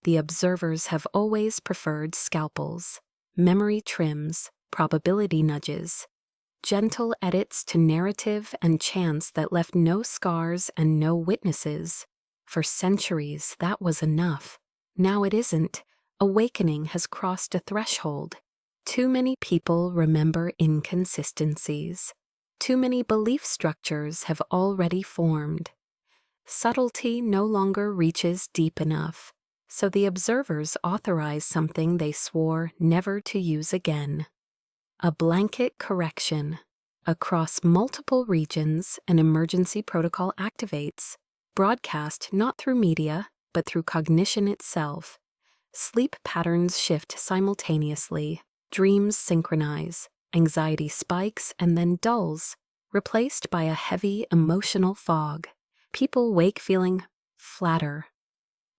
the observers have always preferred scalpels, memory trims, probability nudges, gentle edits to narrative and chance that left no scars and no witnesses. For centuries, that was enough. Now it isn't. Awakening has crossed a threshold. Too many people remember inconsistencies. Too many belief structures have already formed. Subtlety no longer reaches deep enough, so the observers authorize something they swore never to use again. A blanket correction. Across multiple regions, an emergency protocol activates, broadcast not through media, but through cognition itself. Sleep patterns shift simultaneously, dreams synchronize, anxiety spikes and then dulls, replaced by a heavy emotional fog. People wake feeling flatter.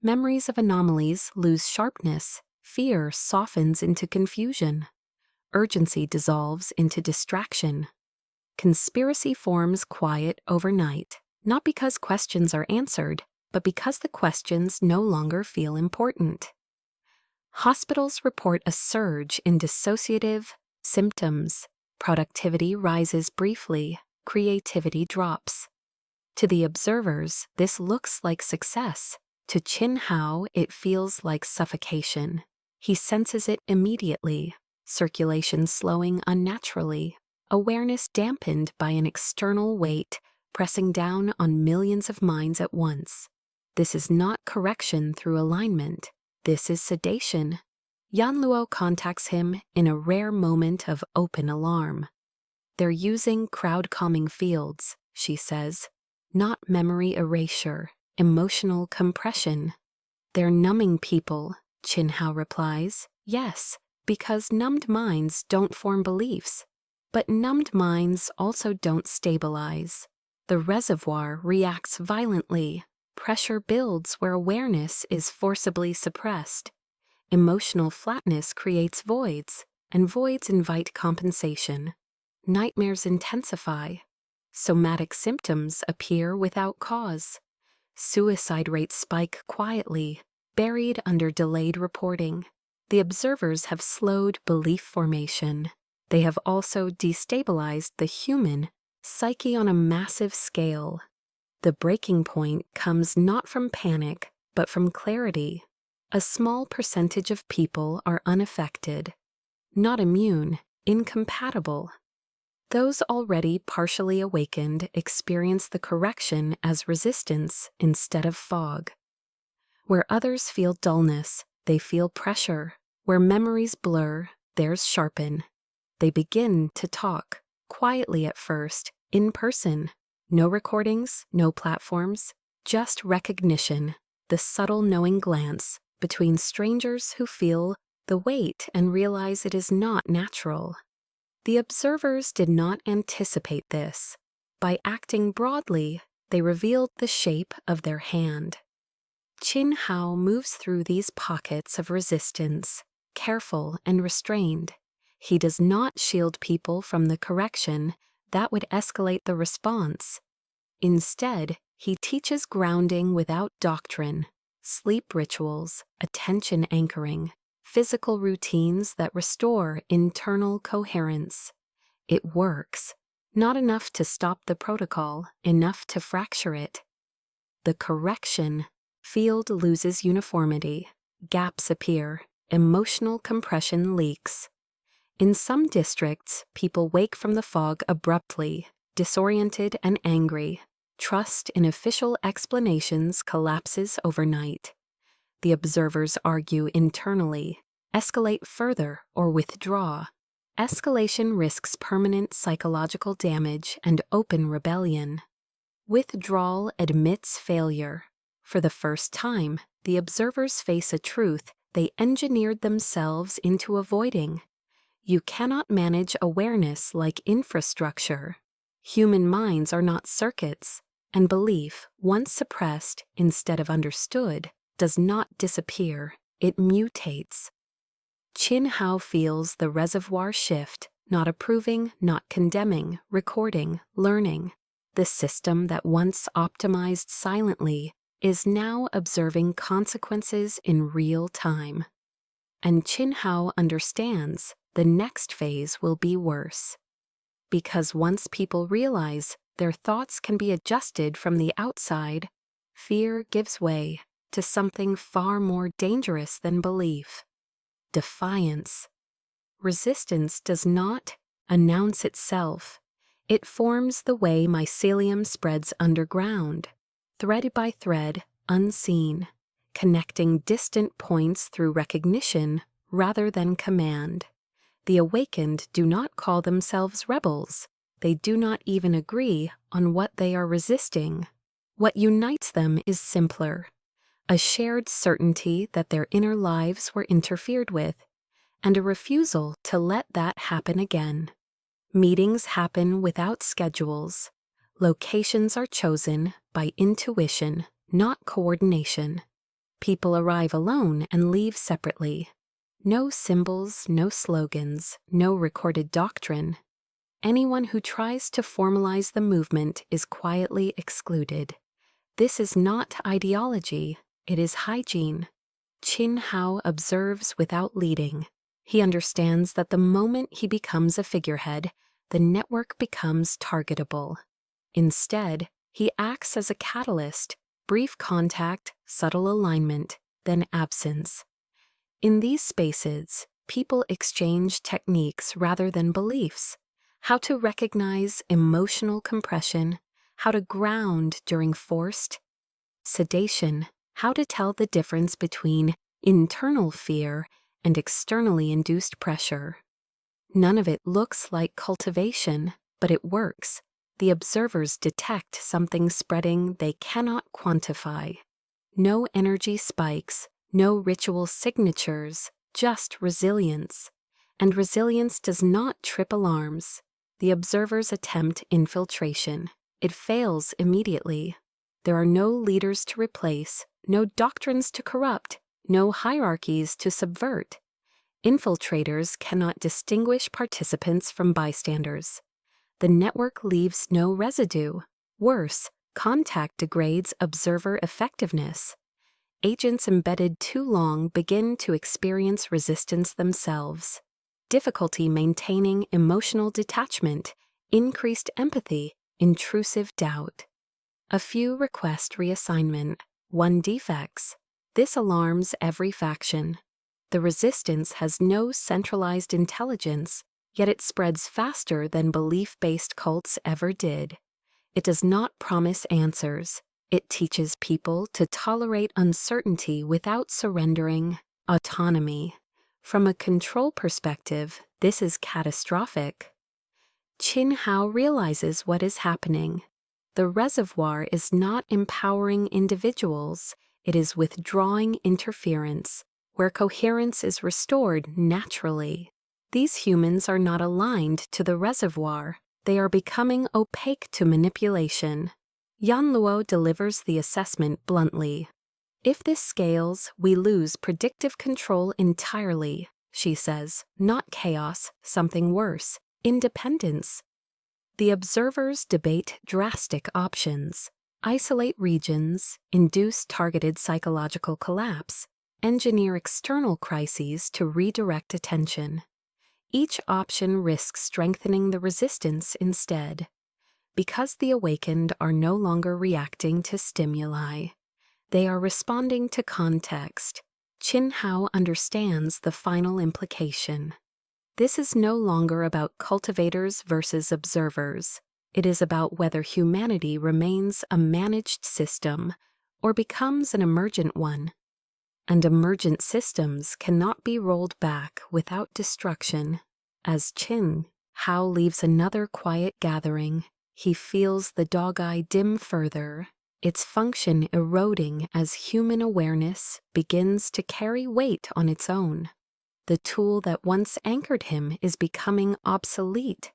Memories of anomalies lose sharpness, fear softens into confusion. Urgency dissolves into distraction. Conspiracy forms quiet overnight, not because questions are answered, but because the questions no longer feel important. Hospitals report a surge in dissociative symptoms. Productivity rises briefly, creativity drops. To the observers, this looks like success. To Chin Hao, it feels like suffocation. He senses it immediately, circulation slowing unnaturally, awareness dampened by an external weight pressing down on millions of minds at once. This is not correction through alignment. This is sedation. Yan Luo contacts him in a rare moment of open alarm. They're using crowd-calming fields, she says, not memory erasure, emotional compression. They're numbing people, Chin Hao replies. Yes, because numbed minds don't form beliefs. But numbed minds also don't stabilize. The reservoir reacts violently. Pressure builds where awareness is forcibly suppressed. Emotional flatness creates voids, and voids invite compensation. Nightmares intensify. Somatic symptoms appear without cause. Suicide rates spike quietly, buried under delayed reporting. The observers have slowed belief formation. They have also destabilized the human psyche on a massive scale. The breaking point comes not from panic, but from clarity. A small percentage of people are unaffected, not immune, incompatible. Those already partially awakened experience the correction as resistance instead of fog. Where others feel dullness, they feel pressure. Where memories blur, theirs sharpen. They begin to talk, quietly at first, in person. No recordings, no platforms, just recognition, the subtle knowing glance between strangers who feel the weight and realize it is not natural. The observers did not anticipate this. By acting broadly, they revealed the shape of their hand. Chin Hao moves through these pockets of resistance, careful and restrained. He does not shield people from the correction that would escalate the response. Instead, he teaches grounding without doctrine, sleep rituals, attention anchoring, physical routines that restore internal coherence. It works. Not enough to stop the protocol, enough to fracture it. The correction field loses uniformity. Gaps appear. Emotional compression leaks. In some districts, people wake from the fog abruptly, disoriented and angry. Trust in official explanations collapses overnight. The observers argue internally, escalate further, or withdraw. Escalation risks permanent psychological damage and open rebellion. Withdrawal admits failure. For the first time, the observers face a truth they engineered themselves into avoiding. You cannot manage awareness like infrastructure. Human minds are not circuits, and belief, once suppressed instead of understood, does not disappear, it mutates. Chin Hao feels the reservoir shift, not approving, not condemning, recording, learning. The system that once optimized silently is now observing consequences in real time. And Chin Hao understands the next phase will be worse. Because once people realize their thoughts can be adjusted from the outside, fear gives way to something far more dangerous than belief: defiance. Resistance does not announce itself. It forms the way mycelium spreads underground, thread by thread, unseen, connecting distant points through recognition rather than command. The awakened do not call themselves rebels. They do not even agree on what they are resisting. What unites them is simpler: a shared certainty that their inner lives were interfered with, and a refusal to let that happen again. Meetings happen without schedules. Locations are chosen by intuition, not coordination. People arrive alone and leave separately. No symbols, no slogans, no recorded doctrine. Anyone who tries to formalize the movement is quietly excluded. This is not ideology, it is hygiene. Chin Hao observes without leading. He understands that the moment he becomes a figurehead, the network becomes targetable. Instead, he acts as a catalyst: brief contact, subtle alignment, then absence. In these spaces, people exchange techniques rather than beliefs: how to recognize emotional compression, how to ground during forced sedation, how to tell the difference between internal fear and externally induced pressure. None of it looks like cultivation, but it works. The observers detect something spreading they cannot quantify. No energy spikes, no ritual signatures, just resilience. And resilience does not trip alarms. The observers attempt infiltration. It fails immediately. There are no leaders to replace, no doctrines to corrupt, no hierarchies to subvert. Infiltrators cannot distinguish participants from bystanders. The network leaves no residue. Worse, contact degrades observer effectiveness. Agents embedded too long begin to experience resistance themselves. Difficulty maintaining emotional detachment, increased empathy, intrusive doubt. A few request reassignment, one defects. This alarms every faction. The resistance has no centralized intelligence, yet it spreads faster than belief-based cults ever did. It does not promise answers. It teaches people to tolerate uncertainty without surrendering autonomy. From a control perspective, this is catastrophic. Chin Hao realizes what is happening. The reservoir is not empowering individuals, it is withdrawing interference, where coherence is restored naturally. These humans are not aligned to the reservoir, they are becoming opaque to manipulation. Yan Luo delivers the assessment bluntly. If this scales, we lose predictive control entirely, she says, not chaos, something worse, independence. The observers debate drastic options: isolate regions, induce targeted psychological collapse, engineer external crises to redirect attention. Each option risks strengthening the resistance instead. Because the awakened are no longer reacting to stimuli, they are responding to context. Chin Hao understands the final implication. This is no longer about cultivators versus observers. It is about whether humanity remains a managed system or becomes an emergent one. And emergent systems cannot be rolled back without destruction. As Chin Hao leaves another quiet gathering, he feels the dog eye dim further, its function eroding as human awareness begins to carry weight on its own. The tool that once anchored him is becoming obsolete.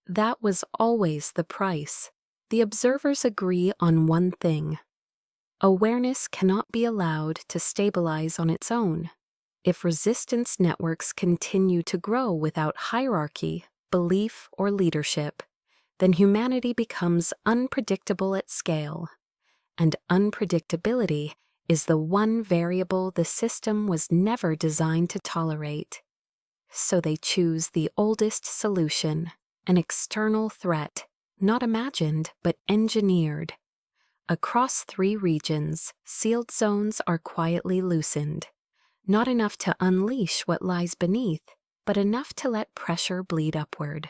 That was always the price. The observers agree on one thing: awareness cannot be allowed to stabilize on its own. If resistance networks continue to grow without hierarchy, belief, or leadership, then humanity becomes unpredictable at scale. and unpredictability is the one variable the system was never designed to tolerate. So they choose the oldest solution, an external threat, not imagined but engineered. Across 3 regions, sealed zones are quietly loosened, not enough to unleash what lies beneath, but enough to let pressure bleed upward.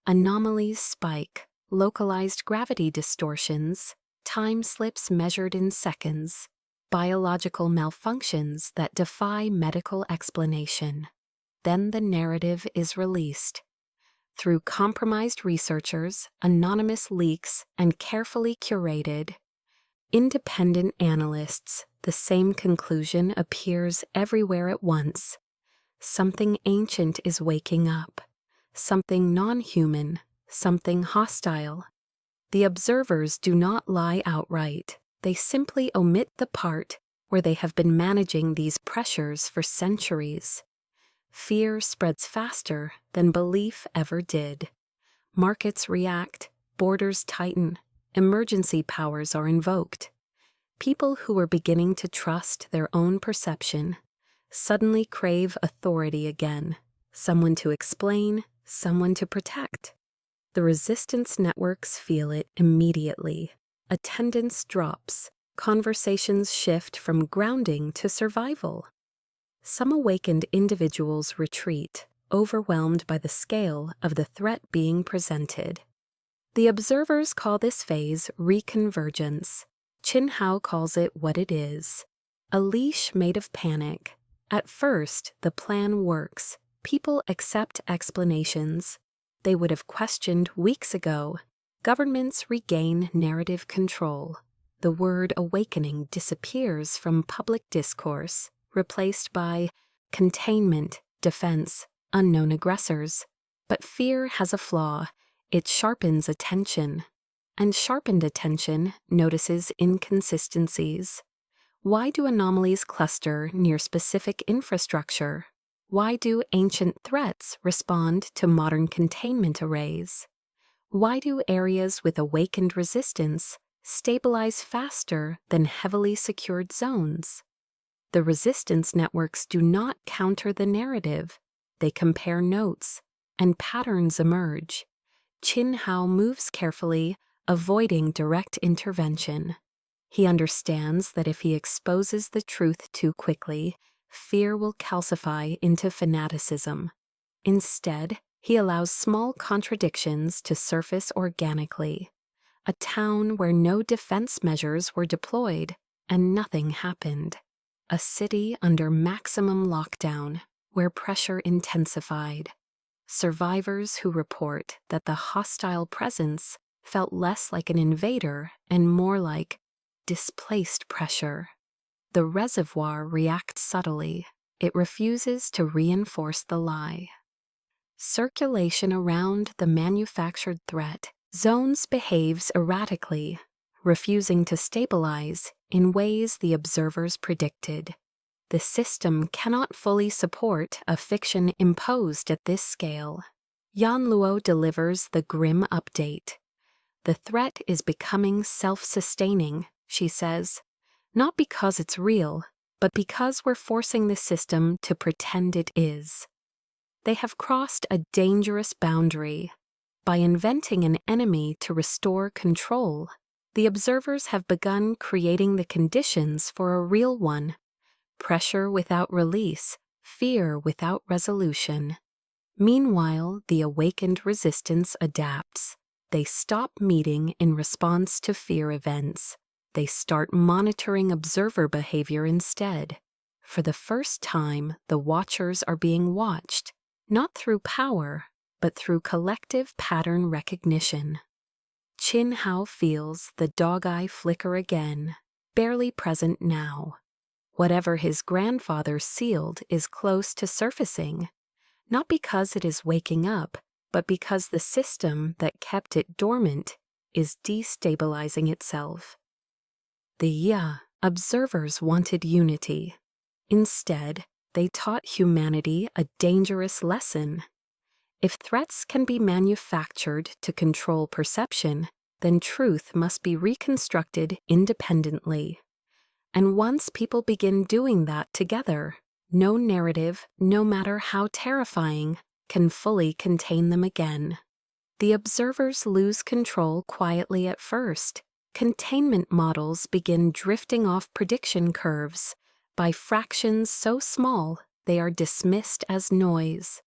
Anomalies spike, localized gravity distortions, time slips measured in seconds, biological malfunctions that defy medical explanation. Then the narrative is released. Through compromised researchers, anonymous leaks, and carefully curated, independent analysts, the same conclusion appears everywhere at once. Something ancient is waking up. Something non-human, something hostile. The observers do not lie outright. They simply omit the part where they have been managing these pressures for centuries. Fear spreads faster than belief ever did. Markets react, borders tighten, emergency powers are invoked. People who were beginning to trust their own perception suddenly crave authority again, someone to explain, someone to protect. The resistance networks feel it immediately. Attendance drops. Conversations shift from grounding to survival. Some awakened individuals retreat, overwhelmed by the scale of the threat being presented. The observers call this phase reconvergence. Chin Hao calls it what it is: a leash made of panic. At first, the plan works. People accept explanations they would have questioned weeks ago. Governments regain narrative control. The word awakening disappears from public discourse, replaced by containment, defense, unknown aggressors. But fear has a flaw. It sharpens attention. And sharpened attention notices inconsistencies. Why do anomalies cluster near specific infrastructure? Why do ancient threats respond to modern containment arrays? Why do areas with awakened resistance stabilize faster than heavily secured zones? The resistance networks do not counter the narrative. They compare notes, and patterns emerge. Chin Hao moves carefully, avoiding direct intervention. He understands that if he exposes the truth too quickly, fear will calcify into fanaticism. Instead, he allows small contradictions to surface organically. A town where no defense measures were deployed and nothing happened. A city under maximum lockdown where pressure intensified. Survivors who report that the hostile presence felt less like an invader and more like displaced pressure. The reservoir reacts subtly. It refuses to reinforce the lie. Circulation around the manufactured threat zones behaves erratically, refusing to stabilize in ways the observers predicted. The system cannot fully support a fiction imposed at this scale. Yan Luo delivers the grim update. The threat is becoming self-sustaining, she says, not because it's real, but because we're forcing the system to pretend it is. They have crossed a dangerous boundary. By inventing an enemy to restore control, the observers have begun creating the conditions for a real one: pressure without release, fear without resolution. Meanwhile, the awakened resistance adapts. They stop meeting in response to fear events. They start monitoring observer behavior instead. For the first time, the watchers are being watched, not through power, but through collective pattern recognition. Chin Hao feels the dog eye flicker again, barely present now. Whatever his grandfather sealed is close to surfacing, not because it is waking up, but because the system that kept it dormant is destabilizing itself. The observers wanted unity. Instead, they taught humanity a dangerous lesson. If threats can be manufactured to control perception, then truth must be reconstructed independently. And once people begin doing that together, no narrative, no matter how terrifying, can fully contain them again. The observers lose control quietly at first. Containment models begin drifting off prediction curves by fractions so small they are dismissed as noise.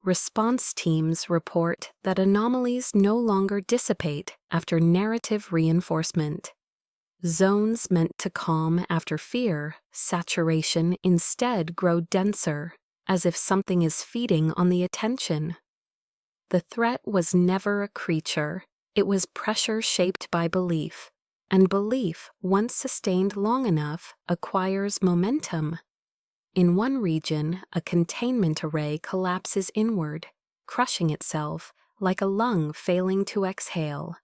Response teams report that anomalies no longer dissipate after narrative reinforcement. Zones meant to calm after fear, saturation instead grow denser, as if something is feeding on the attention. The threat was never a creature, it was pressure shaped by belief, and belief, once sustained long enough, acquires momentum. In one region, a containment array collapses inward, crushing itself like a lung failing to exhale.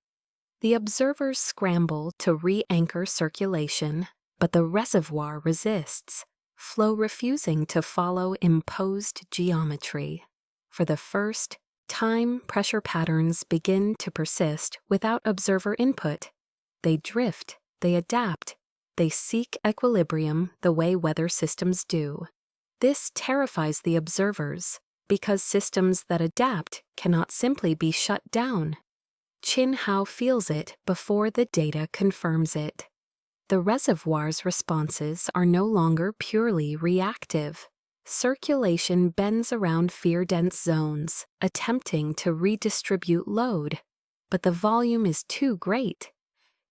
The observers scramble to re-anchor circulation, but the reservoir resists, flow refusing to follow imposed geometry. For the first time, pressure patterns begin to persist without observer input. They drift, they adapt, they seek equilibrium the way weather systems do. This terrifies the observers, because systems that adapt cannot simply be shut down. Chin Hao feels it before the data confirms it. The reservoir's responses are no longer purely reactive. Circulation bends around fear-dense zones, attempting to redistribute load, but the volume is too great.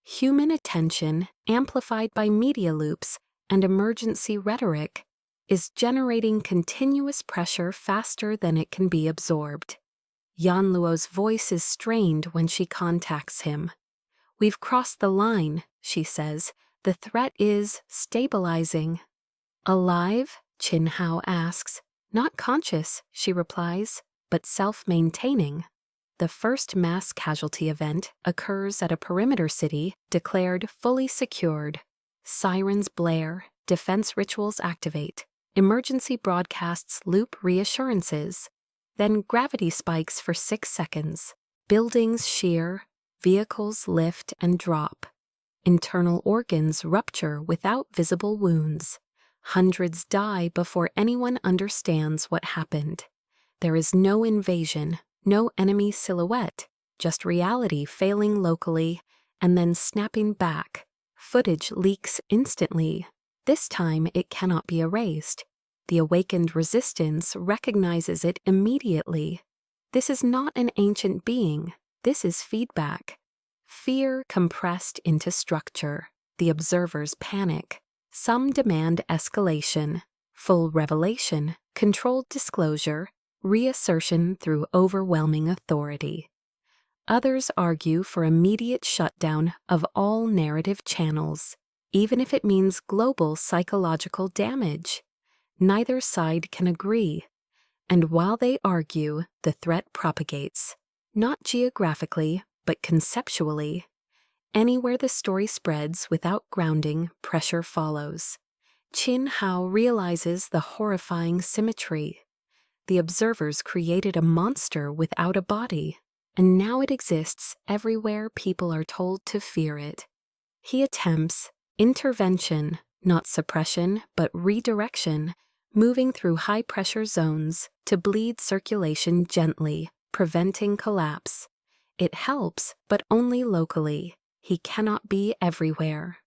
Human attention, amplified by media loops and emergency rhetoric, is generating continuous pressure faster than it can be absorbed. Yanluo's voice is strained when she contacts him. "We've crossed the line," she says. "The threat is stabilizing." "Alive?" Chin Hao asks. "Not conscious," she replies, "but self-maintaining." The first mass casualty event occurs at a perimeter city declared fully secured. Sirens blare, defense rituals activate, emergency broadcasts loop reassurances. Then gravity spikes for 6 seconds. Buildings shear, vehicles lift and drop. Internal organs rupture without visible wounds. Hundreds die before anyone understands what happened. There is no invasion, no enemy silhouette, just reality failing locally and then snapping back. Footage leaks instantly. This time it cannot be erased. The awakened resistance recognizes it immediately. This is not an ancient being. This is feedback. Fear compressed into structure. The observers panic. Some demand escalation, full revelation, controlled disclosure, reassertion through overwhelming authority. Others argue for immediate shutdown of all narrative channels, even if it means global psychological damage. Neither side can agree, and while they argue, the threat propagates, not geographically, but conceptually. Anywhere the story spreads without grounding, pressure follows. Chin Hao realizes the horrifying symmetry. The observers created a monster without a body, and now it exists everywhere people are told to fear it. He attempts intervention, not suppression, but redirection, moving through high-pressure zones to bleed circulation gently, preventing collapse. It helps, but only locally. He cannot be everywhere.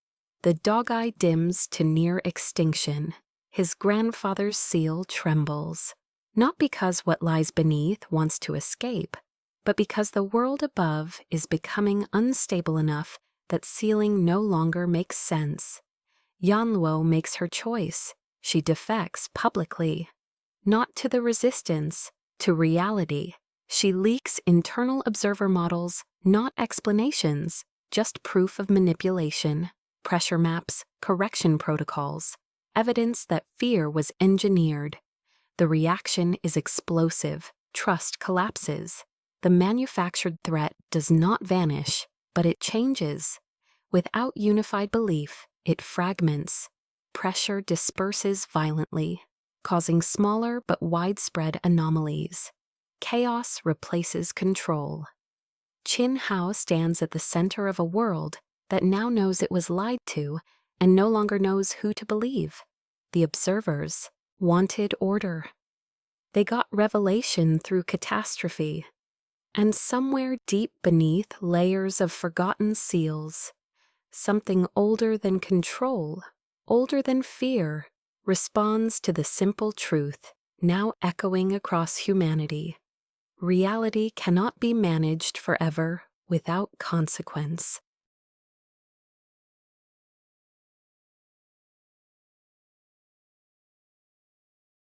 The dog-eye dims to near extinction. His grandfather's seal trembles, not because what lies beneath wants to escape, but because the world above is becoming unstable enough that sealing no longer makes sense. Yanluo makes her choice. She defects publicly. Not to the resistance, to reality. She leaks internal observer models, not explanations, just proof of manipulation, pressure maps, correction protocols, evidence that fear was engineered. The reaction is explosive. Trust collapses. The manufactured threat does not vanish, but it changes. Without unified belief, it fragments. Pressure disperses violently, causing smaller but widespread anomalies. Chaos replaces control. Chin Hao stands at the center of a world that now knows it was lied to and no longer knows who to believe. The observers wanted order. They got revelation through catastrophe. And somewhere deep beneath layers of forgotten seals, something older than control, older than fear, responds to the simple truth now echoing across humanity. Reality cannot be managed forever without consequence.